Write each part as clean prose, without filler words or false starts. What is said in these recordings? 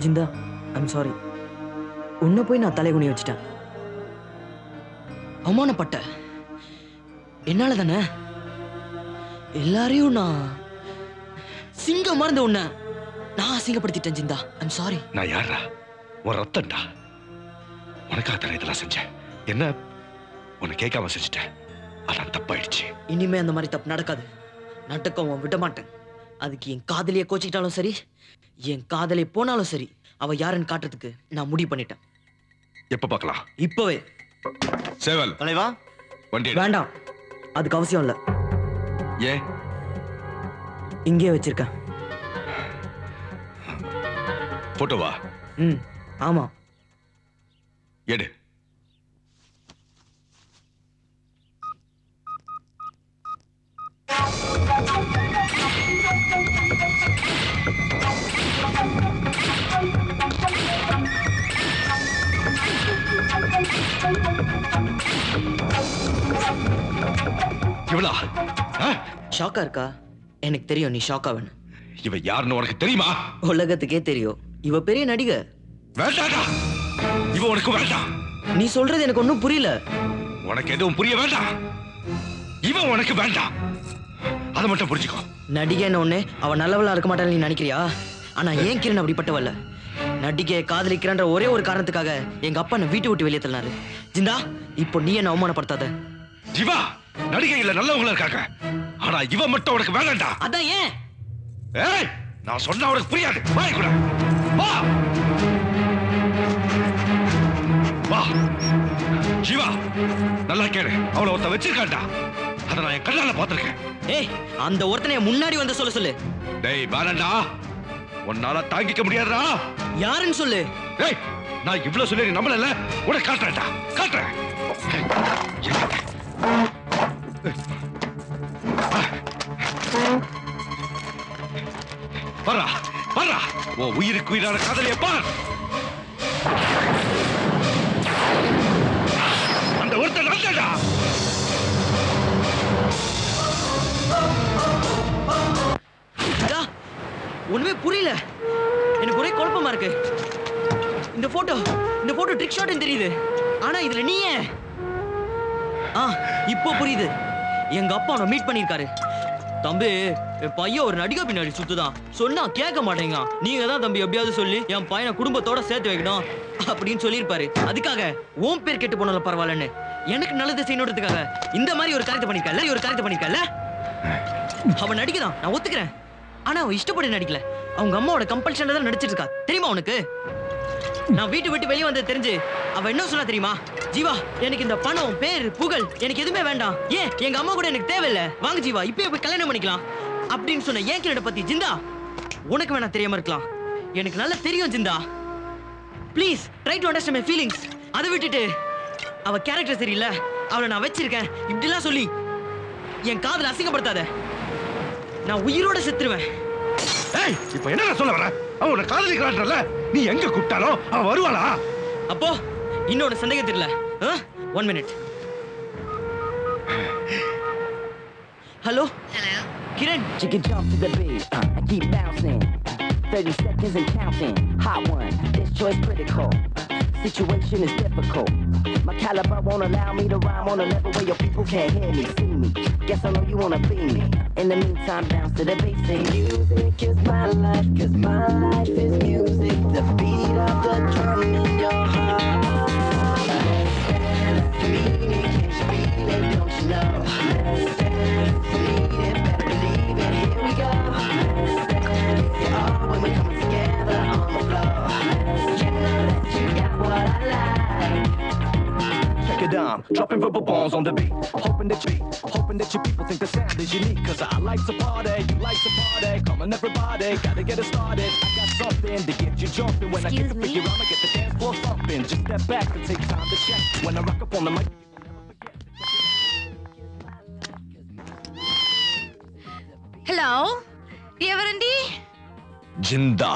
Zinta, I'm sorry. உன்னை போய் நான் தலைகுனி வச்சுட்டேன். அவமானப்பட்ட என்னால தானே எல்லாரையும் நான் சிங்கம் மறந்த உன்னை நான் அசிங்கப்படுத்திட்டேன் ஜிந்தா. I'm sorry. நான் யாரா? ஒரு ரத்தம்டா. உனக்காக தானே இதெல்லாம் செஞ்சேன். என்ன உன்னை கேட்காம செஞ்சுட்டேன். அதான் தப்பாயிடுச்சு. இனிமே அந்த மாதிரி தப்பு நடக்காது. நடக்கவும் விட மாட்டேன். அதுக்கு என் காதலியை கோச்சிக்கிட்டாலும் சரி, என் காதலை போனாலும் சரி, அவ யாருன்னு காட்டுறதுக்கு நான் முடிவு பண்ணிட்டேன். எப்ப பார்க்கலாம்? இப்பவே. சேவல் தலைவா, வண்டி வேண்டாம், அதுக்கு அவசியம் இல்ல. ஏன்? இங்கே வச்சிருக்கேன். போட்டோவா? ஆமா. எடு. இவளா? ஷாக்கா இருக்கா? எனக்கு தெரியும் நீ ஷாக் ஆவன்னு. இவ யாருன்னு உனக்கு தெரியுமா? உலகத்துக்கே தெரியும். இவ பெரிய நடிகை. வேண்டாடா, இவ உனக்கு வேண்டாம். நீ சொல்றது எனக்கு ஒன்னும் புரியல. உனக்கு எதுவும் புரிய வேண்டாம். இவ உனக்கு வேண்டாம், அதை மட்டும் புரிஞ்சுக்கோ. நடிகைன்னு ஒண்ணு அவ நல்லவளா இருக்க மாட்டான்னு நீ நினைக்கிறியா? ஆனா ஏன் கிரண் அப்படிப்பட்டவல்ல. நடிகையை காதலிக்கிறன்ற ஒரே ஒரு காரணத்துக்காக எங்க அப்பா என்ன வீட்டை விட்டு வெளியே தள்ளினாரு. ஜிந்தா, இப்போ நீ என்ன அவமானப்படுத்தாத. ஜீவா, நடிகைகள் நல்லவங்களா இருக்காங்க, ஆனா இவ மட்டும் உனக்கு வேண்டாம்டா. அதான் ஏன்? ஏய், நான் சொன்னா உனக்கு புரியாது. வாய் கூட வா. வா ஜீவா, நல்லா கேளு. அவளை ஒருத்த வச்சிருக்காண்டா, அதை நான் என் கண்ணால பார்த்திருக்கேன். ஏய், அந்த ஒருத்தனைய முன்னாடி வந்து சொல்ல சொல்லு. டேய் வேண்டாம்டா, உன்னால தாங்கிக்க முடியாதுடா. யாருன்னு சொல்லு. டேய், நான் இவ்வளவு சொல்லி நீ நம்பல, உனக்கு காட்டுறேன்டா, காட்டுறேன். வரா வரா, ஓ உயிருக்கு உயிரான காதலியை பார். அந்த ஒருத்தன் நல்லடா. ஒண்ணுமே புரியல, எனக்கு ஒரே குழப்பமா இருக்கு. இந்த போட்டோ ட்ரிக் ஷாட்னு தெரியுது, ஆனா இதுல நீ ஏன்? இப்போ புரியுது. எங்க அப்பா அவனை மீட் பண்ணிருக்காரு. தம்பி, என் பையன் ஒரு நடிகை பின்னாடி சுத்துதான், சொன்னா கேட்க மாட்டேங்க. நீங்க தான் தம்பி எப்படியாவது சொல்லி என் பையனை குடும்பத்தோட சேர்த்து வைக்கணும் அப்படின்னு சொல்லியிருப்பாரு. அதுக்காக ஓம் பேர் கெட்டு போனாலும் பரவாயில்லன்னு எனக்கு நல்லது செய்யணுன்றதுக்காக இந்த மாதிரி ஒரு காரியத்தை பண்ணிருக்கல. அவன் நடிகதான், நான் ஒத்துக்கிறேன். ஆனா அவன் இஷ்டப்பட்டு நடிக்கல, அவங்க அம்மாவோட கம்பல்ஷன்ல தான் நடிச்சிட்டு இருக்கா. தெரியுமா உனக்கு? நான் வீட்டு விட்டு வெளியே வந்தது தெரிஞ்சு அவ என்ன சொன்னா தெரியுமா? ஜீவா, எனக்கு இந்த பணம், பேர், புகழ் எனக்கு எதுவுமே வேண்டாம். ஏன் எங்க அம்மா கூட எனக்கு தேவையில்ல. வாங்க ஜீவா, இப்பயே போய் கல்யாணம் பண்ணிக்கலாம் அப்படின்னு சொன்ன ஏன் கிரட பத்தி. ஜிந்தா, உனக்கு வேணா தெரியாம இருக்கலாம், எனக்கு நல்லா தெரியும் Zinta. Please try to understand my feelings. அதை விட்டுட்டு அவ கேரக்டர் சரியில்லை, அவளை நான் வச்சிருக்கேன் இப்படிலாம் சொல்லி என் காதலை அசிங்கப்படுத்தாத. நான் உயிரோட செத்துருவேன். ஏய், இப்போ என்ன சொல்ல வர? அவன காதலிக்கிறான்றல, நீ எங்க கூப்பிட்டாலும் அவ வருவாளா? அப்போ இன்னொரு சந்தேகம் தெரியல. 1 minute. Hello Kiran. Chicken jump to the beat and keep bouncing. 30 seconds and counting. Hot one, this choice critical. Situation is difficult. My caliber won't allow me to rhyme on a level where your people can't hear me, see me. Guess I know you wanna be me. In the meantime, bounce to the beat. Sing music is my life, 'cause my life is music. The beat of the drum in your heart. Let's mean it, can't you feel it, don't you know? Let's dance, need it, better believe it, here we go. Let's dance, yeah, oh, when we're coming together on the floor. You know that you got what I like. Check it out, dropping verbal bombs on the beat. Hoping that your people think the sound is unique. 'Cause I like to party, you like to party. Come on everybody, gotta get it started. I got something to get you jumping. When I get the figure, I'ma get the dance floor thumping. Just step back and take time to check. When I rock up on the mic, hello, ఎవరండి? జిందా.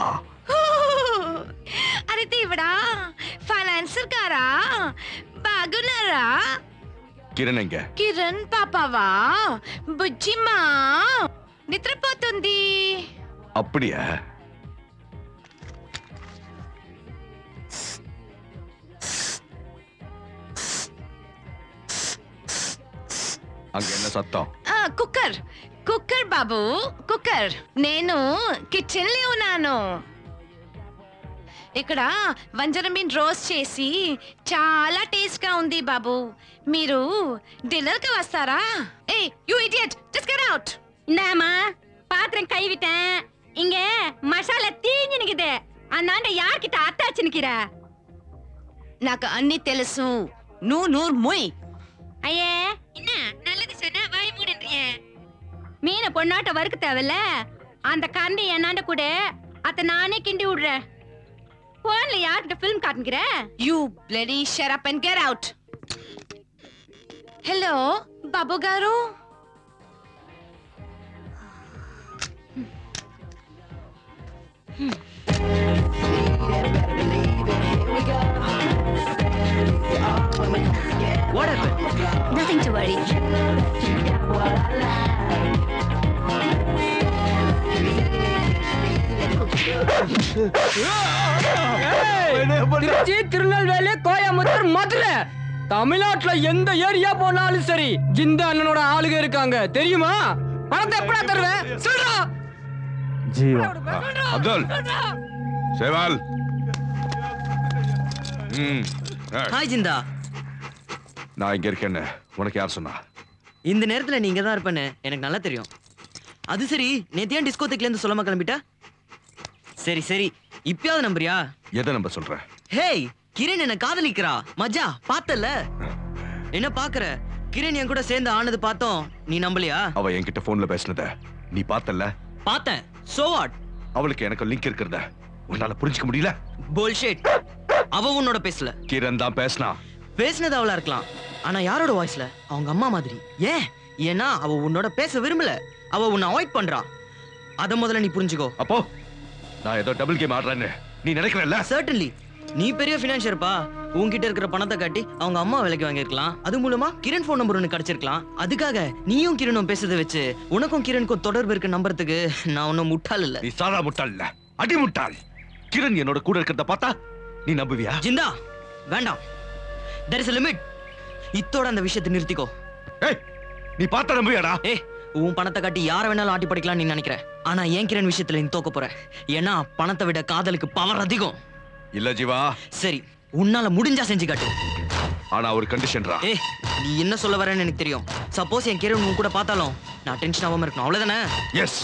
అరే దేవుడా, financier గారా? బాగున్నారా? కిరణ్ ఎంగ? కిరణ్ పాపావా? బుజ్జిమా నిద్రపోతుంది. அப்படியா? அங்க என்ன சத்தம்? కుక్కర్ కుక్కర్ బాబు కుక్కర్ నేను కిచెన్ లో ఉన్నాను ఇక్కడ వంజరం మీన్ రోస్ట్ చేసి చాలా టేస్ట్ గా ఉంది బాబు మీరు డిన్నర్ కి వస్తారా hey you idiot just get out இந்தாமா பாத்திரம் கைவிட்டேன் இங்க மசாலா தீஞ்சு நிக்குது அந்தாண்ட யார்கிட்ட அத்தாச்சு நிக்கிற నాకు అన్ని తెలుసు నువ్వు నూరు మొయ్ ஐயே என்ன நல்லது சொன்னா வாய் மூடுன்றியே மீனை பொண்ணாட்ட வறுக்க தேவையில்ல அந்த கரண்டி என்னாண்ட கூட அத நானே கிண்டி விடுறேன் போன்ல யார்கிட்ட ஃபிலிம் காட்டுங்கிற you bloody shut up and get out hello బాబు గారు What happened? Nothing to worry. Trichy, Tirunelveli, Coimbatore, Madurai தமிழ்நாட்டுல எந்த ஏரியா போனாலும் சரி இந்த அண்ணனோட ஆளுங்க இருக்காங்க தெரியுமா? பணத்தை எப்படா தருவேன் சொல்றா. அப்துல் சேவால். ஹாய் ஜிந்தா. நான் இங்க இருக்கேன்னு உனக்கு யார் சொன்னா? இந்த நேரத்துல நீங்க தான் இருப்பேன்னு எனக்கு நல்லா தெரியும். அது சரி, நேத்து ஏன் டிஸ்கோதேக்ல இருந்து சொல்லாம கிளம்பிட்ட? சரி சரி, இப்பயாவது நம்புறியா? எதை நம்ப சொல்ற? ஹேய், கிரண் என்ன காதலிக்கிறா. மஜா பார்த்தல? என்ன பாக்குற? கிரண் என் கூட சேர்ந்து ஆனது பார்த்தோம், நீ நம்பலையா? அவ என்கிட்ட போன்ல பேசினத நீ பார்த்தல? பார்த்தேன். So what? அவளுக்கு எனக்கு லிங்க் இருக்கிறத உன்னால புரிஞ்சுக்க முடியல? புல்ஷிட். அவ உன்னோட பேசல. கிரண் தான் பேசினா. பேசினது அவளா இருக்கலாம், ஆனா யாரோட வாய்ஸ்ல? அவங்க அம்மா மாதிரி. ஏன்னா அவ உன்னோட பேச விரும்பல, அவ உன்னை அவாய்ட் பண்றா. அத முதல்ல நீ புரிஞ்சுக்கோ. அப்போ நான் ஏதோ டபுள் கேம் ஆடுறேன்னு நீ நினைக்கிறல்ல? சர்டன்லி. நீ பெரிய ஃபினான்ஷியர்ப்பா, உன்கிட்ட இருக்கிற பணத்தை காட்டி அவங்க அம்மா வேலைக்கு வாங்கிருக்கலாம். அது மூலமா கிரண் போன் நம்பர் ஒன்னு கிடைச்சிருக்கலாம். அதுக்காக நீயும் கிரணும் பேசுறதை வச்சு உனக்கும் கிரணுக்கும் தொடர்பு இருக்கு நம்புறதுக்கு நான் ஒன்னும் முட்டாள் இல்ல. நீ சாதா முட்டாள் இல்ல, அடி முட்டாள். கிரண் என்னோட கூட இருக்கிறத பார்த்தா நீ நம்புவியா? ஜிந்தா வேண்டாம். there is a limit. இத்தோட அந்த விஷயத்தை நிறுத்திக்கோ. ஏய், நீ பார்த்தா நம்புவியாடா? உன் பணத்தை காட்டி யார வேணாலும் ஆட்டி படிக்கலாம் நீ நினைக்கிற. ஆனா ஏன் கிரண் விஷயத்துல நீ தோக்க போற. ஏன்னா பணத்தை விட காதலுக்கு பவர் அதிகம். இல்ல ஜீவா. சரி, உன்னால முடிஞ்சா செஞ்சு காட்டு. ஆனா ஒரு கண்டிஷன்ரா. நீ என்ன சொல்ல வரேன்னு எனக்கு தெரியும். சப்போஸ் என் கிரண் உன் கூட பார்த்தாலும் நான் டென்ஷன் ஆகாம இருக்கணும், அவ்வளவுதானே? எஸ்.